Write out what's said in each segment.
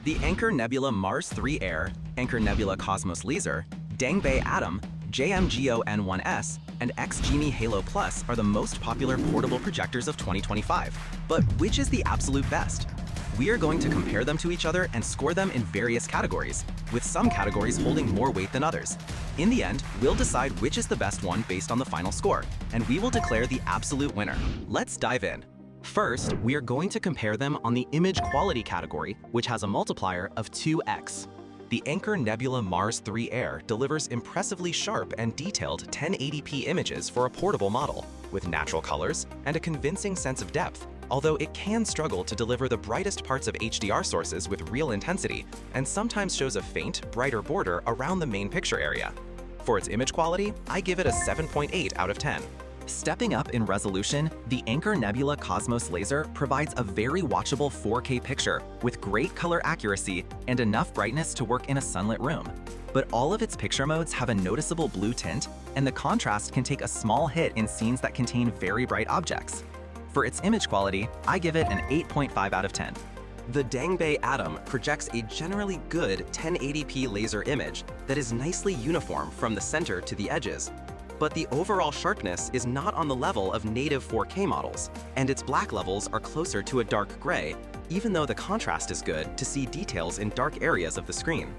The Anchor Nebula Mars 3 Air, Anchor Nebula Cosmos Laser, Dangbei Atom, JMGO N1S, and X-Genie Halo Plus are the most popular portable projectors of 2025. But which is the absolute best? We are going to compare them to each other and score them in various categories, with some categories holding more weight than others. In the end, we'll decide which is the best one based on the final score, and we will declare the absolute winner. Let's dive in. First, we are going to compare them on the image quality category, which has a multiplier of 2x. The Anchor Nebula Mars 3 Air delivers impressively sharp and detailed 1080p images for a portable model, with natural colors and a convincing sense of depth, although it can struggle to deliver the brightest parts of HDR sources with real intensity, and sometimes shows a faint, brighter border around the main picture area. For its image quality, I give it a 7.8 out of 10. Stepping up in resolution, the Anchor Nebula Cosmos Laser provides a very watchable 4K picture with great color accuracy and enough brightness to work in a sunlit room. But all of its picture modes have a noticeable blue tint, and the contrast can take a small hit in scenes that contain very bright objects. For its image quality, I give it an 8.5 out of 10. The Dangbei Atom projects a generally good 1080p laser image that is nicely uniform from the center to the edges. But the overall sharpness is not on the level of native 4K models, and its black levels are closer to a dark gray, even though the contrast is good to see details in dark areas of the screen.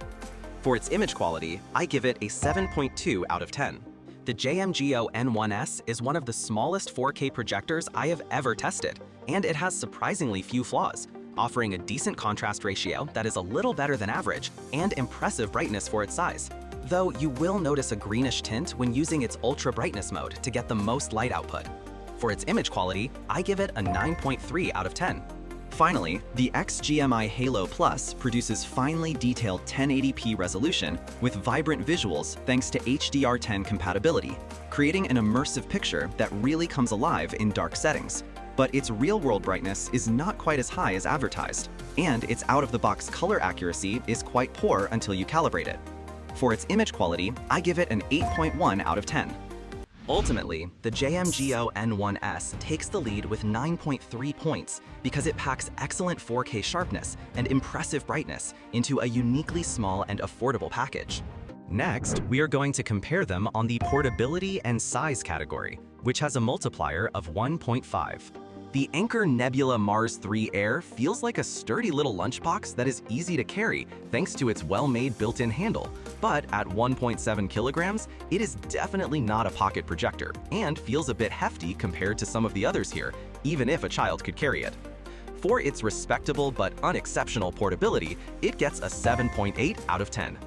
For its image quality, I give it a 7.2 out of 10. The JMGO N1S is one of the smallest 4K projectors I have ever tested, and it has surprisingly few flaws, offering a decent contrast ratio that is a little better than average and impressive brightness for its size. Though you will notice a greenish tint when using its ultra brightness mode to get the most light output. For its image quality, I give it a 9.3 out of 10. Finally, the XGMI Halo Plus produces finely detailed 1080p resolution with vibrant visuals thanks to HDR10 compatibility, creating an immersive picture that really comes alive in dark settings. But its real-world brightness is not quite as high as advertised, and its out-of-the-box color accuracy is quite poor until you calibrate it. For its image quality, I give it an 8.1 out of 10. Ultimately, the JMGO N1S takes the lead with 9.3 points because it packs excellent 4K sharpness and impressive brightness into a uniquely small and affordable package. Next, we are going to compare them on the portability and size category, which has a multiplier of 1.5. The Anchor Nebula Mars 3 Air feels like a sturdy little lunchbox that is easy to carry thanks to its well-made built-in handle, but at 1.7 kilograms, it is definitely not a pocket projector and feels a bit hefty compared to some of the others here, even if a child could carry it. For its respectable but unexceptional portability, it gets a 7.8 out of 10.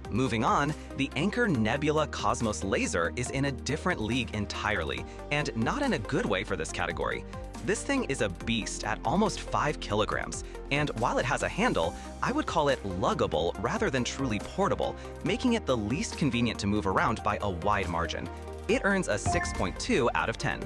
Moving on, the Anchor Nebula Cosmos Laser is in a different league entirely, and not in a good way for this category. This thing is a beast at almost 5 kilograms, and while it has a handle, I would call it luggable rather than truly portable, making it the least convenient to move around by a wide margin. It earns a 6.2 out of 10.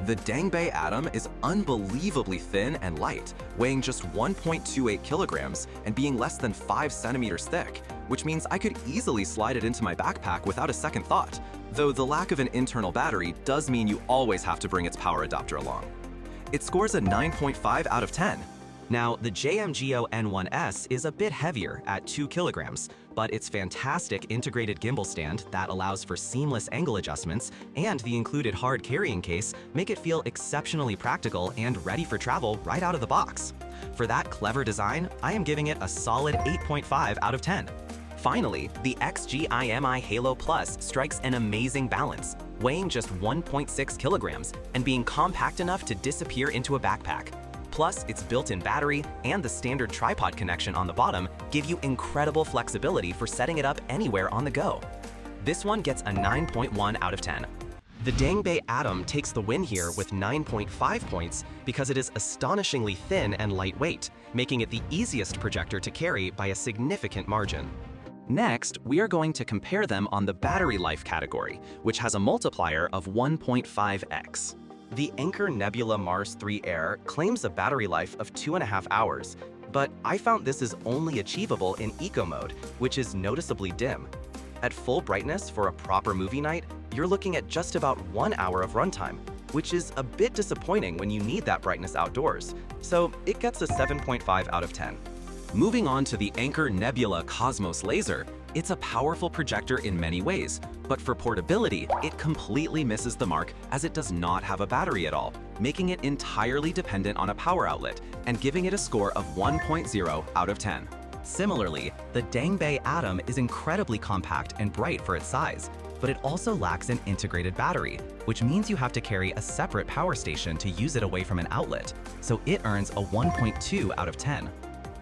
The Dangbei Atom is unbelievably thin and light, weighing just 1.28 kilograms and being less than 5 centimeters thick, which means I could easily slide it into my backpack without a second thought, though the lack of an internal battery does mean you always have to bring its power adapter along. It scores a 9.5 out of 10. Now, the JMGO N1S is a bit heavier at 2 kilograms, but its fantastic integrated gimbal stand that allows for seamless angle adjustments and the included hard carrying case make it feel exceptionally practical and ready for travel right out of the box. For that clever design, I am giving it a solid 8.5 out of 10. Finally, the XGIMI Halo Plus strikes an amazing balance, weighing just 1.6 kilograms and being compact enough to disappear into a backpack. Plus, its built-in battery and the standard tripod connection on the bottom give you incredible flexibility for setting it up anywhere on the go. This one gets a 9.1 out of 10. The Dangbei Atom takes the win here with 9.5 points because it is astonishingly thin and lightweight, making it the easiest projector to carry by a significant margin. Next, we are going to compare them on the battery life category, which has a multiplier of 1.5x. The Anchor Nebula Mars 3 Air claims a battery life of 2.5 hours, but I found this is only achievable in eco mode, which is noticeably dim. At full brightness for a proper movie night, you're looking at just about 1 hour of runtime, which is a bit disappointing when you need that brightness outdoors, so it gets a 7.5 out of 10. Moving on to the Anker Nebula Cosmos Laser, it's a powerful projector in many ways, but for portability, it completely misses the mark as it does not have a battery at all, making it entirely dependent on a power outlet and giving it a score of 1.0 out of 10. Similarly, the Dangbei Atom is incredibly compact and bright for its size, but it also lacks an integrated battery, which means you have to carry a separate power station to use it away from an outlet, so it earns a 1.2 out of 10.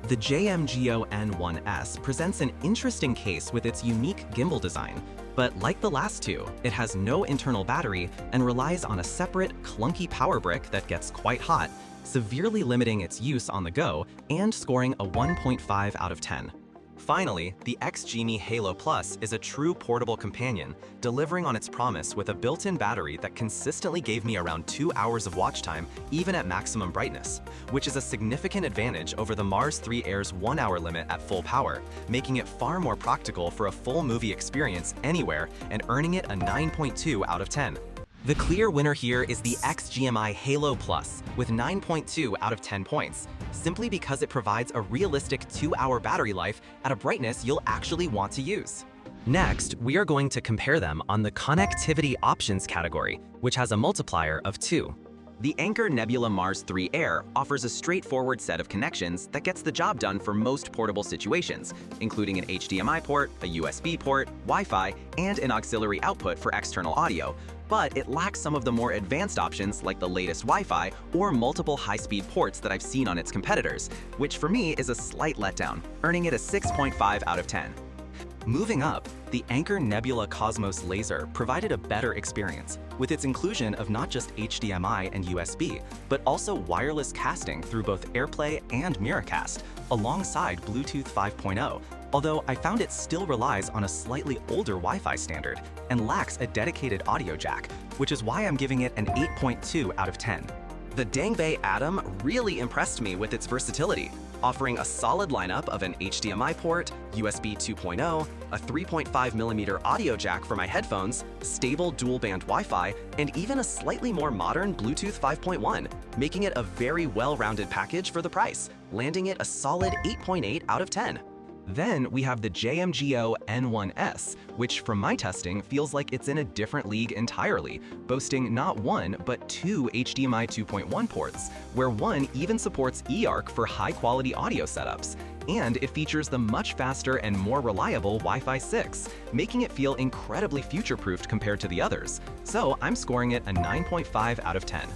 The JMGO N1S presents an interesting case with its unique gimbal design, but like the last two, it has no internal battery and relies on a separate, clunky power brick that gets quite hot, severely limiting its use on the go and scoring a 1.5 out of 10. Finally, the XGenie Halo Plus is a true portable companion, delivering on its promise with a built-in battery that consistently gave me around 2 hours of watch time even at maximum brightness, which is a significant advantage over the Mars 3 Air's 1-hour limit at full power, making it far more practical for a full movie experience anywhere and earning it a 9.2 out of 10. The clear winner here is the XGMI Halo Plus with 9.2 out of 10 points, simply because it provides a realistic 2-hour battery life at a brightness you'll actually want to use. Next, we are going to compare them on the Connectivity Options category, which has a multiplier of 2. The Anker Nebula Mars 3 Air offers a straightforward set of connections that gets the job done for most portable situations, including an HDMI port, a USB port, Wi-Fi, and an auxiliary output for external audio, but it lacks some of the more advanced options like the latest Wi-Fi or multiple high-speed ports that I've seen on its competitors, which for me is a slight letdown, earning it a 6.5 out of 10. Moving up, the Anker Nebula Cosmos Laser provided a better experience, with its inclusion of not just HDMI and USB, but also wireless casting through both AirPlay and Miracast, alongside Bluetooth 5.0, although I found it still relies on a slightly older Wi-Fi standard and lacks a dedicated audio jack, which is why I'm giving it an 8.2 out of 10. The Dangbei Atom really impressed me with its versatility, offering a solid lineup of an HDMI port, USB 2.0, a 3.5mm audio jack for my headphones, stable dual-band Wi-Fi, and even a slightly more modern Bluetooth 5.1, making it a very well-rounded package for the price, landing it a solid 8.8 out of 10. Then we have the JMGO N1S, which from my testing feels like it's in a different league entirely, boasting not one, but 2 HDMI 2.1 ports, where one even supports eARC for high-quality audio setups. And it features the much faster and more reliable Wi-Fi 6, making it feel incredibly future-proofed compared to the others. So I'm scoring it a 9.5 out of 10.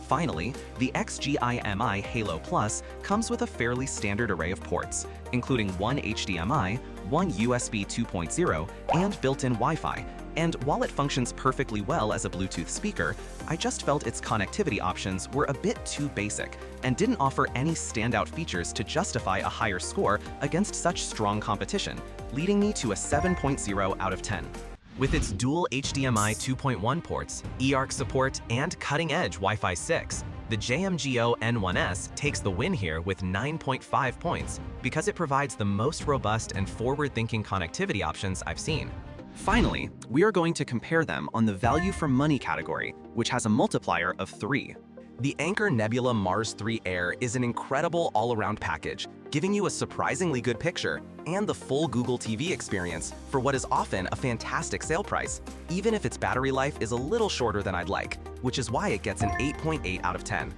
Finally, the XGIMI Halo Plus comes with a fairly standard array of ports, including one HDMI, one USB 2.0, and built-in Wi-Fi. And while it functions perfectly well as a Bluetooth speaker, I just felt its connectivity options were a bit too basic and didn't offer any standout features to justify a higher score against such strong competition, leading me to a 7.0 out of 10. With its dual HDMI 2.1 ports, eARC support, and cutting-edge Wi-Fi 6, the JMGO N1S takes the win here with 9.5 points because it provides the most robust and forward-thinking connectivity options I've seen. Finally, we are going to compare them on the value for money category, which has a multiplier of 3. The Anker Nebula Mars 3 Air is an incredible all-around package, giving you a surprisingly good picture and the full Google TV experience for what is often a fantastic sale price, even if its battery life is a little shorter than I'd like, which is why it gets an 8.8 out of 10.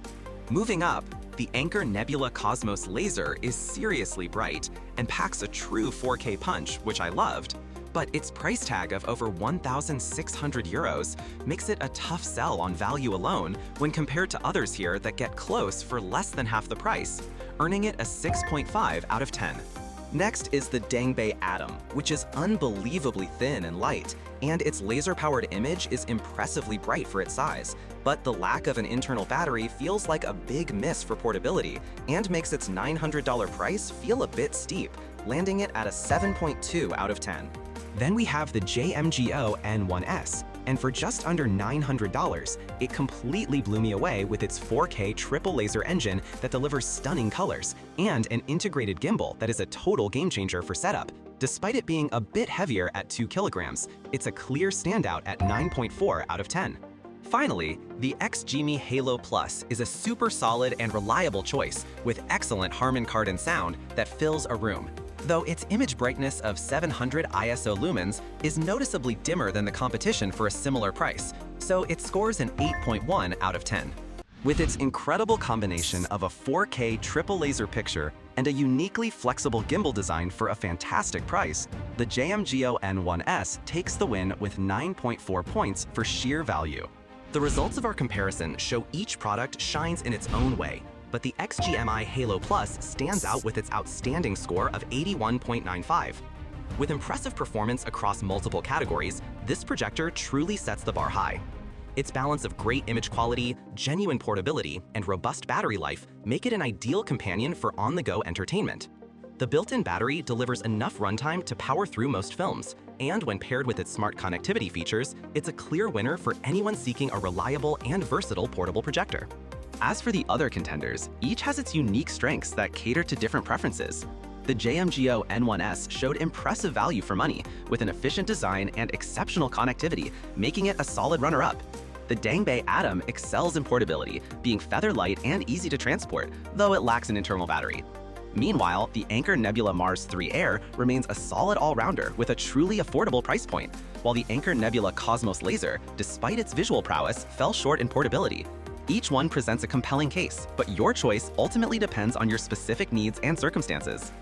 Moving up, the Anker Nebula Cosmos Laser is seriously bright and packs a true 4K punch, which I loved. But its price tag of over 1,600 euros makes it a tough sell on value alone when compared to others here that get close for less than half the price, earning it a 6.5 out of 10. Next is the Dangbei Atom, which is unbelievably thin and light, and its laser-powered image is impressively bright for its size, but the lack of an internal battery feels like a big miss for portability and makes its $900 price feel a bit steep, landing it at a 7.2 out of 10. Then we have the JMGO N1S, and for just under $900, it completely blew me away with its 4K triple laser engine that delivers stunning colors, and an integrated gimbal that is a total game changer for setup. Despite it being a bit heavier at 2 kilograms, it's a clear standout at 9.4 out of 10. Finally, the XGME Halo Plus is a super solid and reliable choice with excellent Harman Kardon sound that fills a room, though its image brightness of 700 ISO lumens is noticeably dimmer than the competition for a similar price, so it scores an 8.1 out of 10. With its incredible combination of a 4K triple laser picture and a uniquely flexible gimbal design for a fantastic price, the JMGO N1S takes the win with 9.4 points for sheer value. The results of our comparison show each product shines in its own way, but the XGMI Halo Plus stands out with its outstanding score of 81.95. With impressive performance across multiple categories, this projector truly sets the bar high. Its balance of great image quality, genuine portability, and robust battery life make it an ideal companion for on-the-go entertainment. The built-in battery delivers enough runtime to power through most films, and when paired with its smart connectivity features, it's a clear winner for anyone seeking a reliable and versatile portable projector. As for the other contenders, each has its unique strengths that cater to different preferences. The JMGO N1S showed impressive value for money, with an efficient design and exceptional connectivity, making it a solid runner-up. The Dangbei Atom excels in portability, being feather light and easy to transport, though it lacks an internal battery. Meanwhile, the Anker Nebula Mars 3 Air remains a solid all-rounder with a truly affordable price point, while the Anker Nebula Cosmos Laser, despite its visual prowess, fell short in portability. Each one presents a compelling case, but your choice ultimately depends on your specific needs and circumstances.